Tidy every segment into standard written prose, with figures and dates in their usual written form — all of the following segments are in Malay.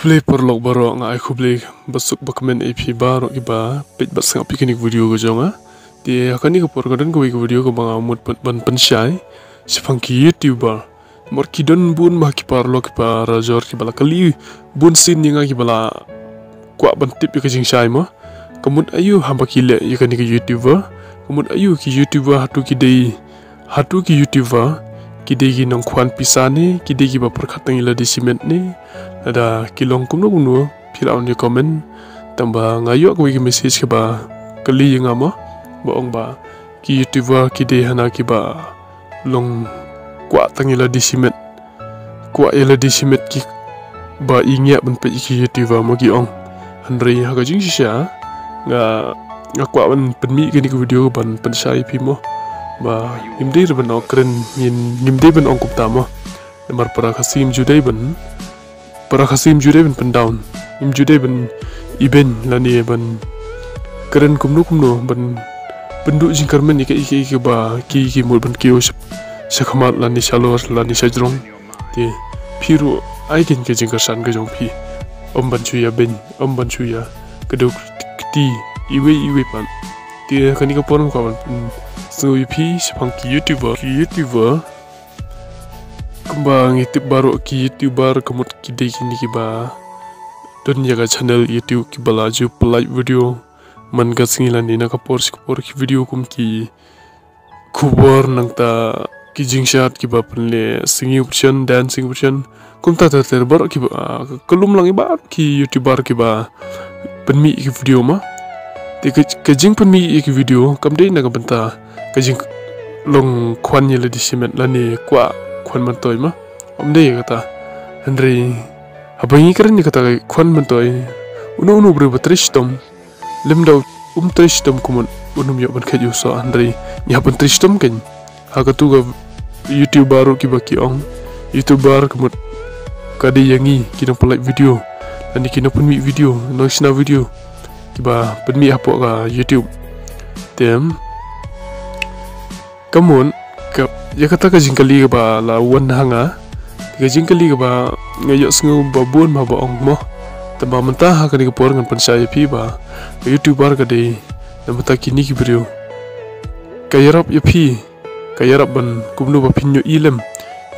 Kublai perlok baro nga kublai basuk bakmen AP baro iba peit bas Sngap kini video ko jonga di akani ko por kadan ko video ko bang amut ban pensyai sipang ki YouTuber mor kidon bun ma ki parlo ki para jor ki bala kali bun sin ninga ki bala kwa ban tip ki jing shai mo kamut ayu hamba ki le yakani ki YouTuber kamut ayu ki YouTuber hatu ki YouTuber ki dei ki nong kwan pisane ki dei ki ba pYrkhat ila di cement ni ada kilong kumno pila on di komen tambah ngayo aku message ke ba kali yang ama boong ba ki YouTuber ki dei hana ki ba long kwa tangila di cement kwa ila di cement ki ba ingya ban pe ki YouTuber mo ki ong handri ha ka jing sha nga kwa ban penmi ki ni video ban pensai pi mo ba imdei ban okren imdei ban ong kupta mo mar para khasim judai ban para khasim judai ban pendown im judai ban iben lani ban keren kumno ban bendu jing karmen iki ba ki mul ban kiyo sakhamat lani salor lani sajrong ti phiru aigen ke jing karsan ke jong phi om ban chuya ben om ban chuya keduk ti iwe pan ti kani ka porong ka ban so pi sipang ki YouTuber kembang itip baru ki YouTuber kemut kidei kini kiba don jaga channel YouTube ki balaju pelai video man gasingilan dina kapor ki video kum ki kubor nang ta ki jingshat ki ba penle singing option dancing option kum ta terbar ki ba kelum lang iba ki YouTuber ki ba penmi ki video ma ke jing penmi ki video kam dei na ka benta ke jing long kwan yela di cement lani kwa kwan mantoy ma omde kata Henry abangi keren ni kata kwan mantoy uno bre batristom lemda tristom kumun unum yo ban khaju so Henry nya ban tristom ken ha ka tu ga YouTuber ki baki ong YouTuber kumut kadi yangi kina pelai video lani kina penmi video no sina video kiba penmi apo ka YouTube tem kamun ka ya kata ka jingkali ka ba la wan hanga ka jingkali ka ba ngayo sngu babun ma ba ong mo tamba menta ha ka ni ka por ngan pensai pi ba YouTuber ka dei namata kini ki Briew kayarap ya pi kayarap ban kumno ba pinyo ilem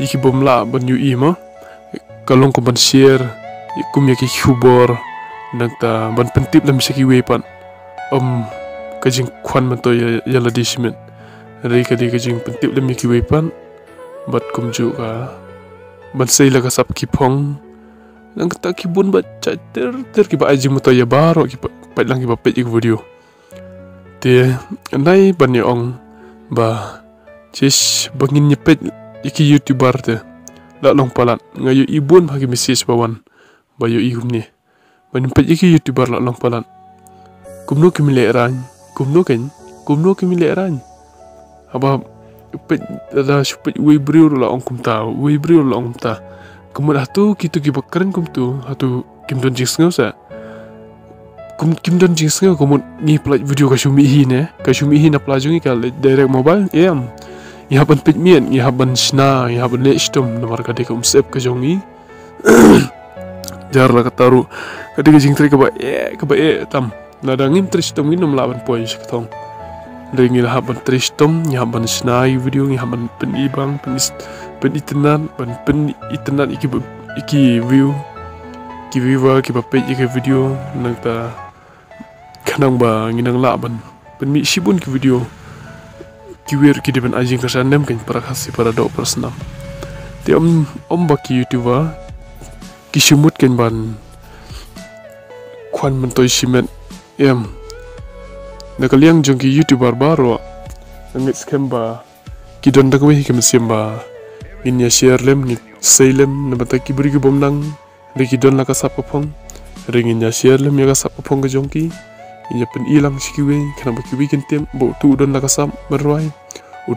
iki bomla ban yu i mo kalong ko ban share kum ya ki khubor nangta ban pentip lam seki wepan ka jing kwan man to ya la disimen ri ka di ka jing pentip lam ki wepan bat kumju ka ban sei la ka sap ki phong nang ta ki bun ba ter ki ba ajing mo to ya baro ki pa lang ki ba pe ik video te nai ban ni ong ba cis bangin nyepet iki YouTuber te la long palat ngayo ibun bagi message bawan bayo ihum ni ban pe iki YouTuber la long palat kumno ki mile ran kumno ki mile ran aba pe da supet we Briew la ong kumta we Briew la ong ta kemudian hatu kitu ki bakren kumtu hatu kim don jing sngaw sa kim don jing sngaw komud ni play video ka shumi hi ne ka shumi hi na plajungi ka direct mobile em ya ban pit mien ya ban sna ya ban le stum nomor ka de kum sep ka jongi jar la kataru ka de jing tri ka ba tam nadangim tristum nginom laban poy sektong ringil haban tristum nya ban snai video ngi haban penibang penitenan ban penitenan iki view ki viewer ki ba page iki video nangta khnang ba nginang laban penmi sibun ki video ki wer ki diban ajing kasanem kan para khasi para do persnam te om ba ki YouTuber ki simut kan ban kwan man toy cement em nakaliang jong ki YouTuber baro ngit scam ba ki don da kwi kem simba inya share lem ni sailem na bata ki buri ki bomnang re ki don la ka sap pong ring inya share lem ya ka sap pong ka jong ki inya pen ilang sikiwe kana ba ki weekend tem bo tu don la ka sap berwai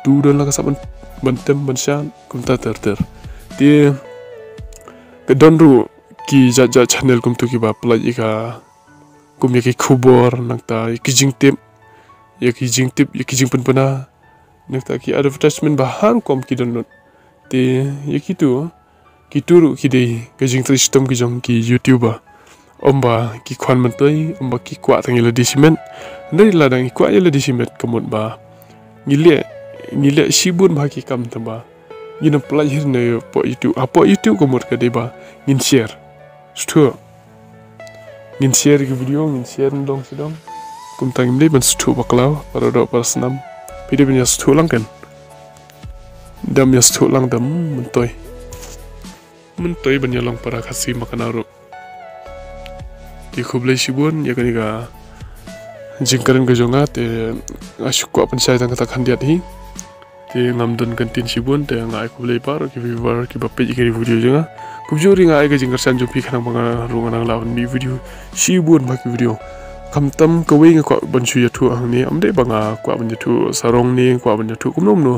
tu don la ka sap ban tem ban shan kum ta ter ti ke don ru ki ja channel kum tu ki ba play ka kum ya ki khubor nangta ki jing tip ya ki jing penpena nangta ki advertisement bahan kom ki download te ya ki tu turu ki dei ke jing tri system ki jong ki YouTuber omba ki khwan man toi omba ki kwa tang ila disimen ndai la dang kwa ila disimet kamut ba ngile sibun ba ki kam tamba ngina plai hir ne po YouTube kamut ka dei ba ngin share stu ngin share ki video ngin share ndong sidong kum tang imle ban stu baklaw para do para snam pide bin ya stu lang kan dam ya stu lang dam mentoi ban ya lang para khasi makanaro ki khublei sibun ya kani ga jingkaran ga jonga te ashukwa pansai tang kata khandiat hi te ngamdon kantin sibun te ngai khublei par ki viewer ki bape ki video jonga kubjuri ngai ga jingkar san jopi khanang banga runganang lawan mi video sibun ba ki video kamtam kawei nga kwa banchu ya thu angni amde banga kwa ban thu sarong ni kwa ban thu kumnom no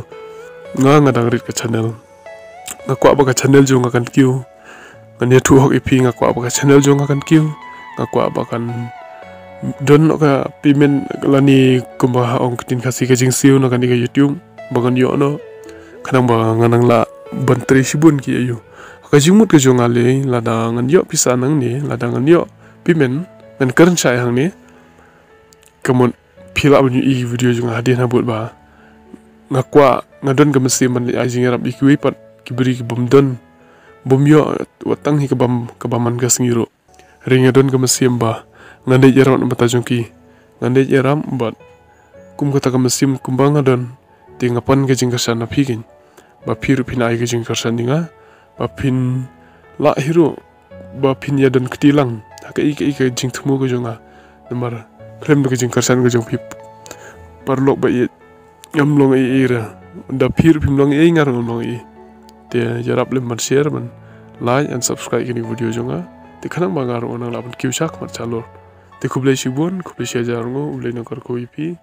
nga dang rit ka channel nga kwa ba ka channel jonga kan kiu kan ya thu hok ipi nga kwa ba ka channel jonga kan kiu nga kwa ba kan don ka payment lani kumba ong tin khasi ka jing siu na kan ga YouTube bagan yo no khanang ba nganang la bantri sibun ki ayu ka jingmut ka jonga le lada ngan yo pisa nang ni lada ngan yo payment ngan karan sai hang ni kamon phila ban i video jonga hadin habut ba ngakwa ngadon ka mesti man ai jing rap ikwi pat kibri ki bomdon bomyo watang hi ka baman ka singiro ringadon ka mesti ba ngande jeram mata jongki ngande jeram bat kum kata ka mesim kumbang ngadon te ngapan ka jing karsan na phigin ba phiru phina ai ka jing karsan ninga ba phin la hiro ba phin ya don ktilang ka jing thumu ko jonga number klem ka jing karsan ko jong phi parlok ba ye ngamlong e era da phiru phimlong e ngar ngamlong e te jarap lem man share man like and subscribe kini video jonga te khanang bangar onang laban kiusak mat chalor te khublei sibun khublei shajarngo ublei nokar ko ipi